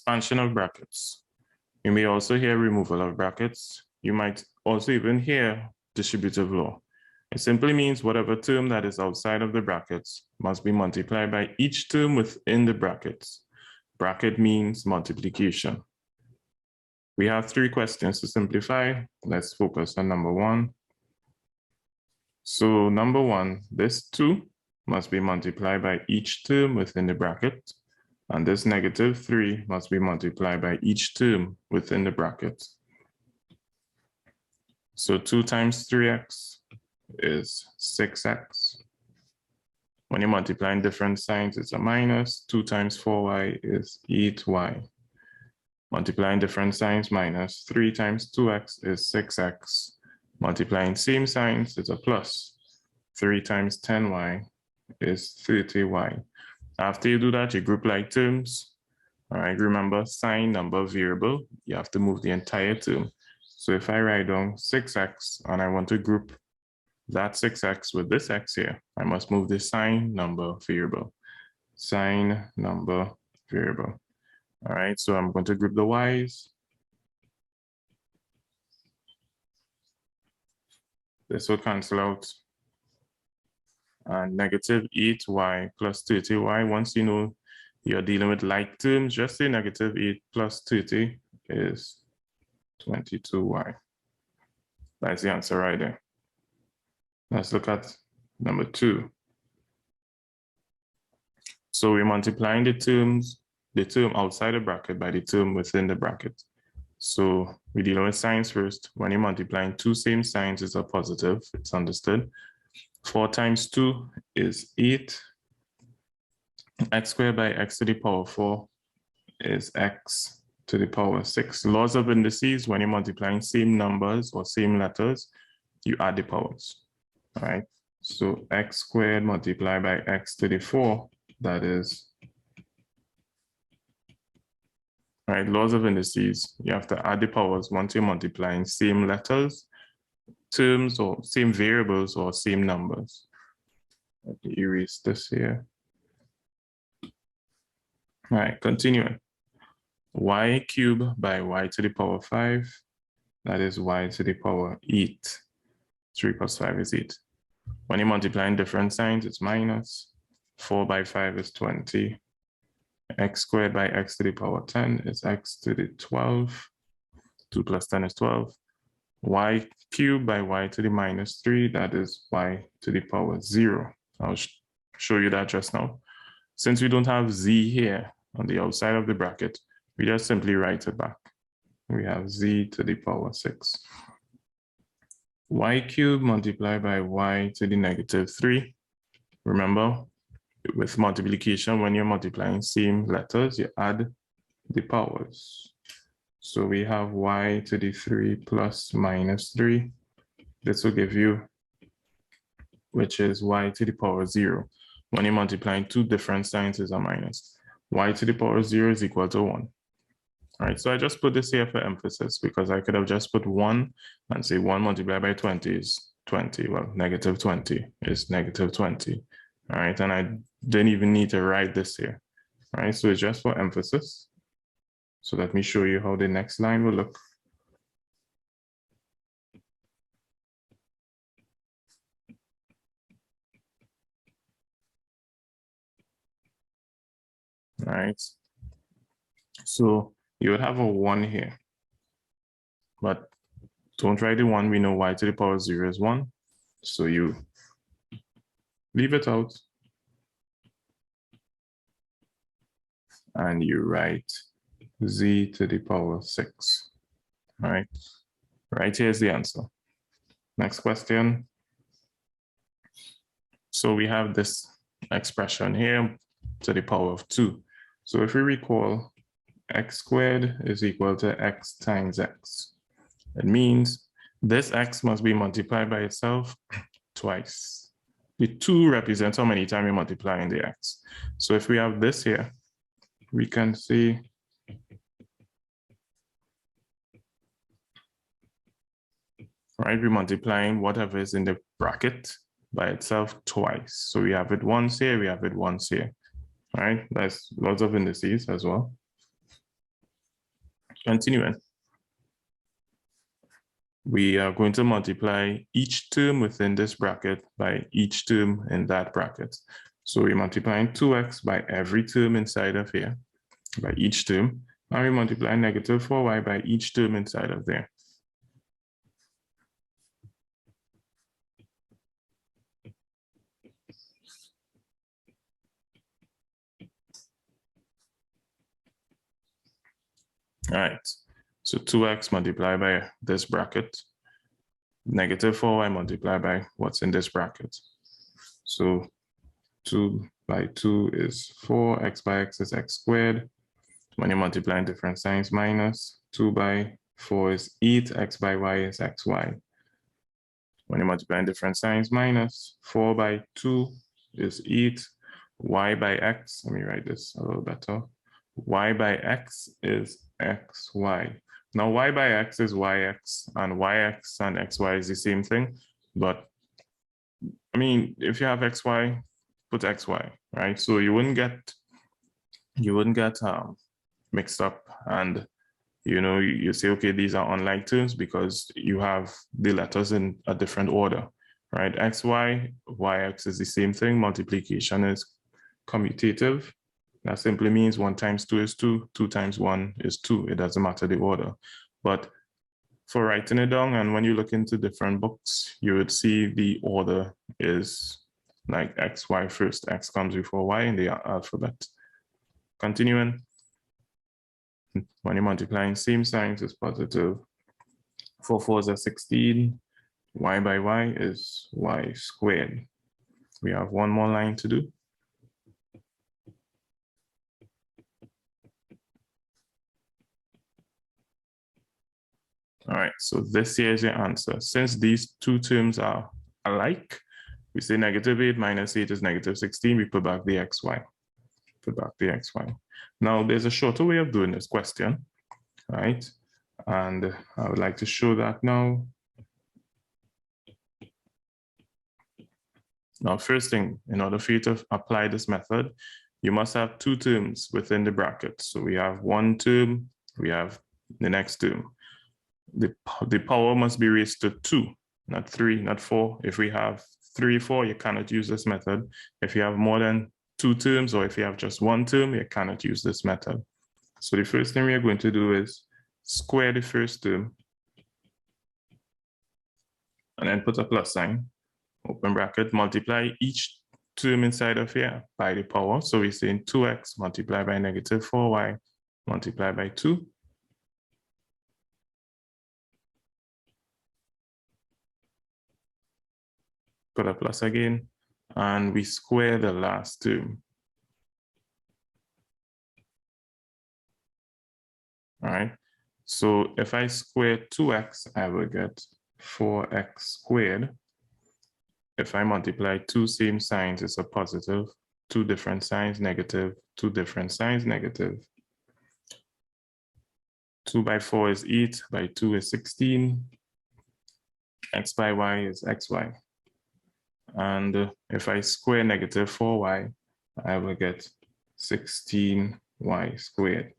expansion of brackets. You may also hear removal of brackets. You might also even hear distributive law. It simply means whatever term that is outside of the brackets must be multiplied by each term within the brackets. Bracket means multiplication. We have 3 questions to simplify. Let's focus on number 1. So number 1, this 2 must be multiplied by each term within the bracket. And this -3 must be multiplied by each term within the bracket. So 2 times 3x is 6x. When you're multiplying different signs, it's a minus. 2 times 4y is 8y. Multiplying different signs, minus. 3 times 2x is 6x. Multiplying same signs, it's a plus. 3 times 10y is 30y. After you do that, you group like terms. All right, remember sign, number, variable. You have to move the entire term. So if I write down 6x and I want to group that 6x with this x here, I must move the sign, number, variable. Sign, number, variable. All right, so I'm going to group the y's. This will cancel out. And -8y plus 30y. Once you know you're dealing with like terms, just say -8 plus 30 is 22y. That's the answer right there. Let's look at number 2. So we're multiplying the term outside the bracket by the term within the bracket. So we're dealing with signs first. When you're multiplying 2 same signs, it's a positive, it's understood. 4 times 2 is 8. X squared by x to the power 4 is x to the power 6. Laws of indices, when you're multiplying same numbers or same letters, you add the powers. All right. So x squared multiplied by x to the 4, that is, all right, laws of indices, you have to add the powers once you're multiplying same letters, terms, or same variables, or same numbers. Let me erase this here. All right, continuing. Y cubed by y to the power 5, that is y to the power 8. 3 plus 5 is 8. When you're multiplying different signs, it's minus. 4 by 5 is 20. X squared by x to the power 10 is x to the 12. 2 plus 10 is 12. Y cubed by y to the -3, that is y to the power 0. I'll show you that just now. Since we don't have z here on the outside of the bracket, we just simply write it back. We have z to the power 6. Y cubed multiplied by y to the -3. Remember, with multiplication, when you're multiplying same letters, you add the powers. So we have y to the 3 plus -3. This will give you, which is y to the power 0. When you're multiplying 2 different signs, is a minus. Y to the power 0 is equal to 1. All right, so I just put this here for emphasis because I could have just put 1 and say 1 multiplied by 20 is 20. Well, -20 is -20. All right, and I didn't even need to write this here. All right, so it's just for emphasis. So let me show you how the next line will look. All right, so you would have a 1 here, but don't write the 1. We know y to the power 0 is 1. So you leave it out and you write z to the power 6. All right, right here is the answer. Next question. So we have this expression here to the power of 2. So if we recall, x squared is equal to x times x. It means this x must be multiplied by itself twice. The 2 represents how many times you're multiplying the x. So if we have this here, we can see right, we're multiplying whatever is in the bracket by itself twice. So we have it once here, we have it once here. All right, that's lots of indices as well. Continuing. We are going to multiply each term within this bracket by each term in that bracket. So we're multiplying 2x by every term inside of here, by each term, and we multiply negative 4y by each term inside of there. All right, so 2x multiplied by this bracket, negative 4y multiplied by what's in this bracket. So 2 by 2 is 4, x by x is x squared. When you're multiplying different signs, minus 2 by 4 is 8, x by y is xy. When you're multiplying different signs, minus 4 by 2 is 8, y by x, let me write this a little better. Y by x is xy. Now y by x is yx, and yx and xy is the same thing, but I mean, if you have xy, put xy, right? So you wouldn't get mixed up, and you say, okay, these are unlike terms because you have the letters in a different order, right? Xy, yx is the same thing. Multiplication is commutative. That simply means 1 times 2 is 2, 2 times 1 is 2. It doesn't matter the order. But for writing it down, and when you look into different books, you would see the order is like xy first. X comes before y in the alphabet. Continuing. When you're multiplying same signs, it's positive. 4 4s are 16. Y by y is y squared. We have one more line to do. All right, so this here is your answer. Since these two terms are alike, we say negative 8 minus 8 is negative 16. We put back the xy. Put back the xy. Now, there's a shorter way of doing this question, right? And I would like to show that now. Now, first thing, in order for you to apply this method, you must have two terms within the bracket. So we have one term, we have the next term. The power must be raised to 2, not 3, not 4. If we have 3, 4, you cannot use this method. If you have more than 2 terms, or if you have just one term, you cannot use this method. So the first thing we are going to do is square the first term and then put a plus sign, open bracket, multiply each term inside of here by the power. So we're saying 2x multiplied by negative 4y multiplied by 2. Put a plus again, and we square the last term. All right, so if I square 2x, I will get 4x squared. If I multiply two same signs, it's a positive. Two different signs, negative. Two different signs, negative. 2 by 4 is 8, by 2 is 16. X by y is xy. And if I square negative 4y, I will get 16y squared.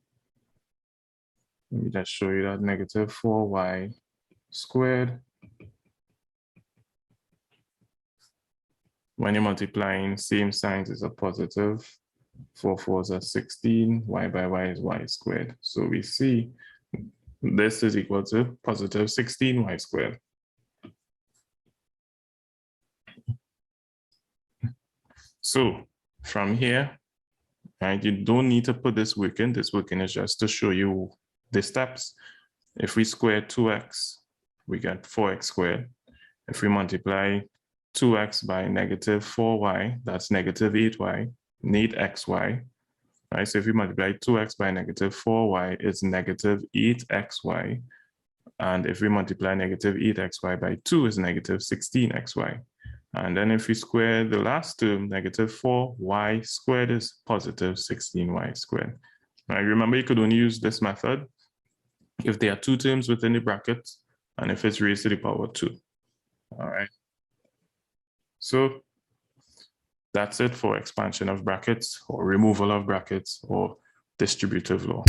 Let me just show you that negative 4y squared. When you're multiplying same signs, is a positive. 4 4s are 16, y by y is y squared. So we see this is equal to positive 16y squared. So from here, right, you don't need to put this work in. This work in is just to show you the steps. If we square 2x, we get 4x squared. If we multiply 2x by negative 4y, that's negative 8y, need xy. Right, so if we multiply 2x by negative 4y, it's negative 8xy. And if we multiply negative 8xy by 2, is negative 16xy. And then if we square the last term, negative 4y squared is positive 16y squared. Now, remember, you could only use this method if there are two terms within the bracket and if it's raised to the power 2. All right. So that's it for expansion of brackets or removal of brackets or distributive law.